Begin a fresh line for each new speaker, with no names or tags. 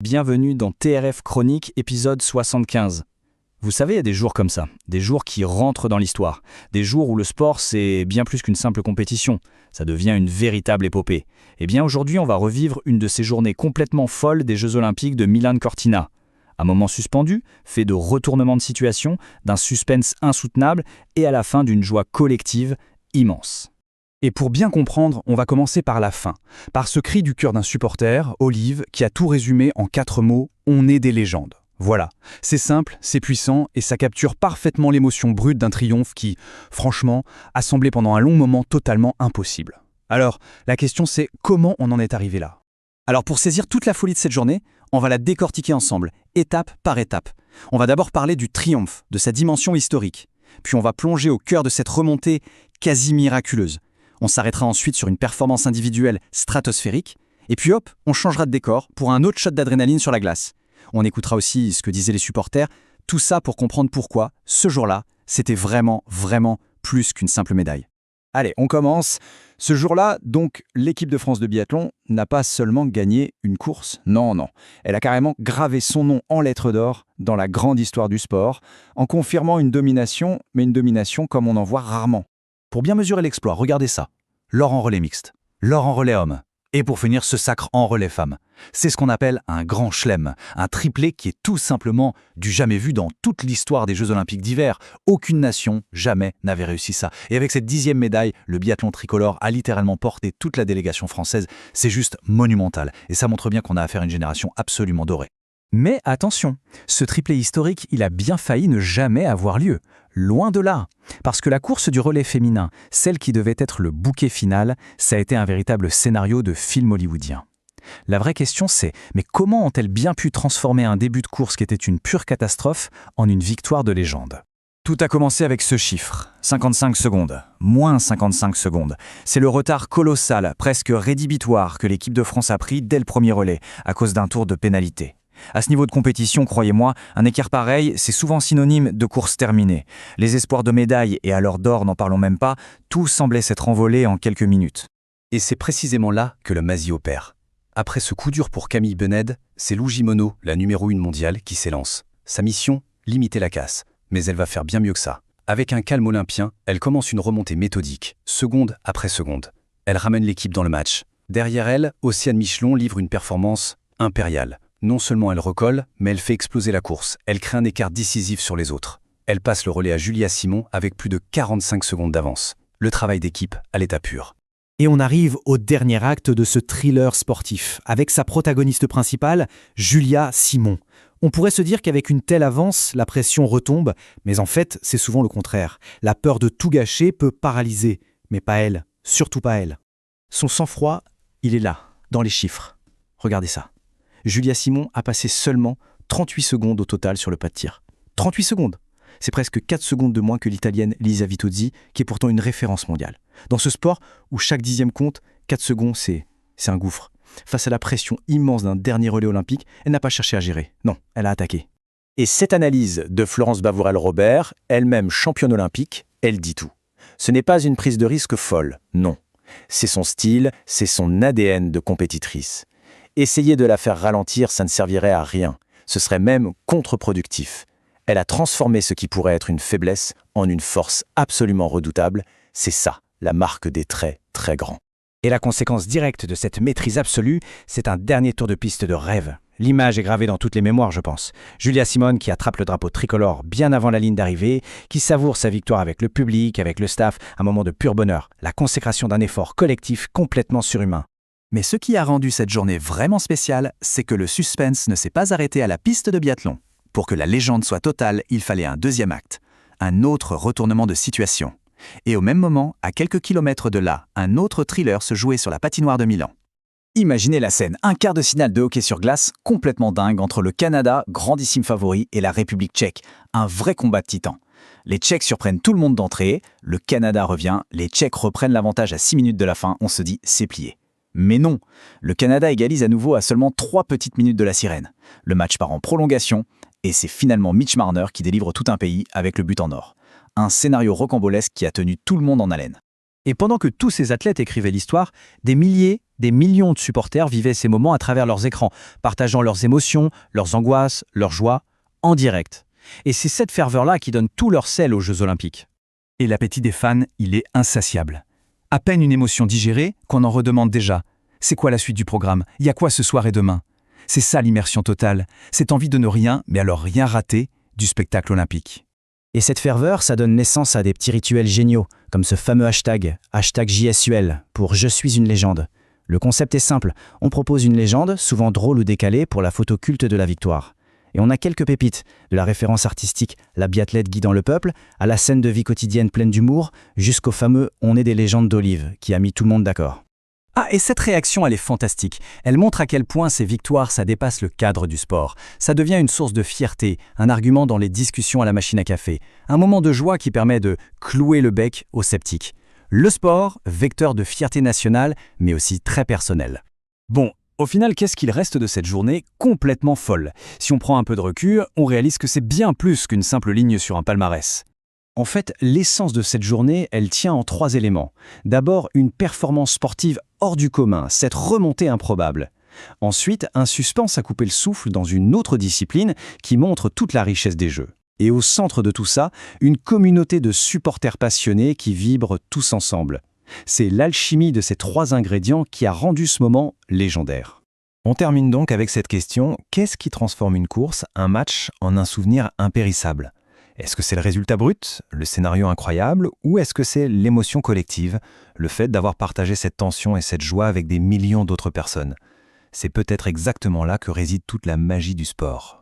Bienvenue dans TRF Chronique, épisode 75. Vous savez, il y a des jours comme ça, des jours qui rentrent dans l'histoire, des jours où le sport, c'est bien plus qu'une simple compétition, ça devient une véritable épopée. Eh bien aujourd'hui, on va revivre une de ces journées complètement folles des Jeux Olympiques de Milan-Cortina. Un moment suspendu, fait de retournements de situation, d'un suspense insoutenable et à la fin d'une joie collective immense.
Et pour bien comprendre, on va commencer par la fin, par ce cri du cœur d'un supporter, Olive, qui a tout résumé en 4 mots « On est des légendes ». Voilà, c'est simple, c'est puissant et ça capture parfaitement l'émotion brute d'un triomphe qui, franchement, a semblé pendant un long moment totalement impossible. Alors, la question c'est comment on en est arrivé là? Alors pour saisir toute la folie de cette journée, on va la décortiquer ensemble, étape par étape. On va d'abord parler du triomphe, de sa dimension historique. Puis on va plonger au cœur de cette remontée quasi miraculeuse. On s'arrêtera ensuite sur une performance individuelle stratosphérique. Et puis hop, on changera de décor pour un autre shot d'adrénaline sur la glace. On écoutera aussi ce que disaient les supporters. Tout ça pour comprendre pourquoi, ce jour-là, c'était vraiment plus qu'une simple médaille. Allez, on commence. Ce jour-là, donc, l'équipe de France de biathlon n'a pas seulement gagné une course. Non. Elle a carrément gravé son nom en lettres d'or dans la grande histoire du sport, en confirmant une domination, mais une domination comme on en voit rarement. Pour bien mesurer l'exploit, regardez ça. L'or en relais mixte, l'or en relais homme. Et pour finir, ce sacre en relais femme. C'est ce qu'on appelle un grand chelem, un triplé qui est tout simplement du jamais vu dans toute l'histoire des Jeux Olympiques d'hiver. Aucune nation jamais n'avait réussi ça. Et avec cette 10e médaille, le biathlon tricolore a littéralement porté toute la délégation française. C'est juste monumental. Et ça montre bien qu'on a affaire à une génération absolument dorée. Mais attention, ce triplé historique, il a bien failli ne jamais avoir lieu. Loin de là. Parce que la course du relais féminin, celle qui devait être le bouquet final, ça a été un véritable scénario de film hollywoodien. La vraie question c'est, mais comment ont-elles bien pu transformer un début de course qui était une pure catastrophe en une victoire de légende? Tout a commencé avec ce chiffre, 55 secondes, moins 55 secondes. C'est le retard colossal, presque rédhibitoire que l'équipe de France a pris dès le premier relais, à cause d'un tour de pénalité. À ce niveau de compétition, croyez-moi, un écart pareil, c'est souvent synonyme de course terminée. Les espoirs de médailles, et alors d'or, n'en parlons même pas, tout semblait s'être envolé en quelques minutes. Et c'est précisément là que le Masi opère. Après ce coup dur pour Camille Bened, c'est Lou Gimono, la numéro 1 mondiale, qui s'élance. Sa mission, limiter la casse. Mais elle va faire bien mieux que ça. Avec un calme olympien, elle commence une remontée méthodique, seconde après seconde. Elle ramène l'équipe dans le match. Derrière elle, Océane Michelon livre une performance impériale. Non seulement elle recolle, mais elle fait exploser la course. Elle crée un écart décisif sur les autres. Elle passe le relais à Julia Simon avec plus de 45 secondes d'avance. Le travail d'équipe à l'état pur.
Et on arrive au dernier acte de ce thriller sportif, avec sa protagoniste principale, Julia Simon. On pourrait se dire qu'avec une telle avance, la pression retombe, mais en fait, c'est souvent le contraire. La peur de tout gâcher peut paralyser, mais pas elle, surtout pas elle. Son sang-froid, il est là, dans les chiffres. Regardez ça. Julia Simon a passé seulement 38 secondes au total sur le pas de tir. 38 secondes! C'est presque 4 secondes de moins que l'italienne Lisa Vitozzi, qui est pourtant une référence mondiale. Dans ce sport, où chaque dixième compte, 4 secondes, c'est un gouffre. Face à la pression immense d'un dernier relais olympique, elle n'a pas cherché à gérer. Non, elle a attaqué.
Et cette analyse de Florence Bavourel-Robert, elle-même championne olympique, elle dit tout. Ce n'est pas une prise de risque folle, non. C'est son style, c'est son ADN de compétitrice. Essayer de la faire ralentir, ça ne servirait à rien. Ce serait même contre-productif. Elle a transformé ce qui pourrait être une faiblesse en une force absolument redoutable. C'est ça, la marque des très, très grands.
Et la conséquence directe de cette maîtrise absolue, c'est un dernier tour de piste de rêve. L'image est gravée dans toutes les mémoires, je pense. Julia Simon qui attrape le drapeau tricolore bien avant la ligne d'arrivée, qui savoure sa victoire avec le public, avec le staff, un moment de pur bonheur. La consécration d'un effort collectif complètement surhumain.
Mais ce qui a rendu cette journée vraiment spéciale, c'est que le suspense ne s'est pas arrêté à la piste de biathlon. Pour que la légende soit totale, il fallait un deuxième acte, un autre retournement de situation. Et au même moment, à quelques kilomètres de là, un autre thriller se jouait sur la patinoire de Milan. Imaginez la scène, un quart de finale de hockey sur glace complètement dingue entre le Canada, grandissime favori, et la République tchèque. Un vrai combat de titans. Les Tchèques surprennent tout le monde d'entrée, le Canada revient, les Tchèques reprennent l'avantage à 6 minutes de la fin, on se dit c'est plié. Mais non, le Canada égalise à nouveau à seulement 3 petites minutes de la sirène. Le match part en prolongation, et c'est finalement Mitch Marner qui délivre tout un pays avec le but en or. Un scénario rocambolesque qui a tenu tout le monde en haleine.
Et pendant que tous ces athlètes écrivaient l'histoire, des milliers
Des millions de supporters vivaient ces moments à travers leurs écrans, partageant leurs émotions, leurs angoisses, leurs joies, en direct. Et c'est cette ferveur-là qui donne tout leur sel aux Jeux Olympiques.
Et l'appétit des fans, il est insatiable. À peine une émotion digérée qu'on en redemande déjà. C'est quoi la suite du programme? Il y a quoi ce soir et demain? C'est ça l'immersion totale, cette envie de ne rien, mais alors rien rater, du spectacle olympique.
Et cette ferveur, ça donne naissance à des petits rituels géniaux, comme ce fameux hashtag #JSUL, pour Je suis une légende. Le concept est simple, on propose une légende, souvent drôle ou décalée, pour la photo culte de la victoire. Et on a quelques pépites, de la référence artistique La biathlète guidant le peuple, à la scène de vie quotidienne pleine d'humour, jusqu'au fameux On est des légendes d'Olive, qui a mis tout le monde d'accord.
Ah, et cette réaction, elle est fantastique. Elle montre à quel point ces victoires, ça dépasse le cadre du sport. Ça devient une source de fierté, un argument dans les discussions à la machine à café, un moment de joie qui permet de clouer le bec aux sceptiques. Le sport, vecteur de fierté nationale, mais aussi très personnel. Bon, au final, qu'est-ce qu'il reste de cette journée complètement folle? Si on prend un peu de recul, on réalise que c'est bien plus qu'une simple ligne sur un palmarès. En fait, l'essence de cette journée, elle tient en 3 éléments. D'abord, une performance sportive hors du commun, cette remontée improbable. Ensuite, un suspense à couper le souffle dans une autre discipline qui montre toute la richesse des Jeux. Et au centre de tout ça, une communauté de supporters passionnés qui vibrent tous ensemble. C'est l'alchimie de ces 3 ingrédients qui a rendu ce moment légendaire.
On termine donc avec cette question, qu'est-ce qui transforme une course, un match, en un souvenir impérissable? Est-ce que c'est le résultat brut, le scénario incroyable, ou est-ce que c'est l'émotion collective, le fait d'avoir partagé cette tension et cette joie avec des millions d'autres personnes? C'est peut-être exactement là que réside toute la magie du sport.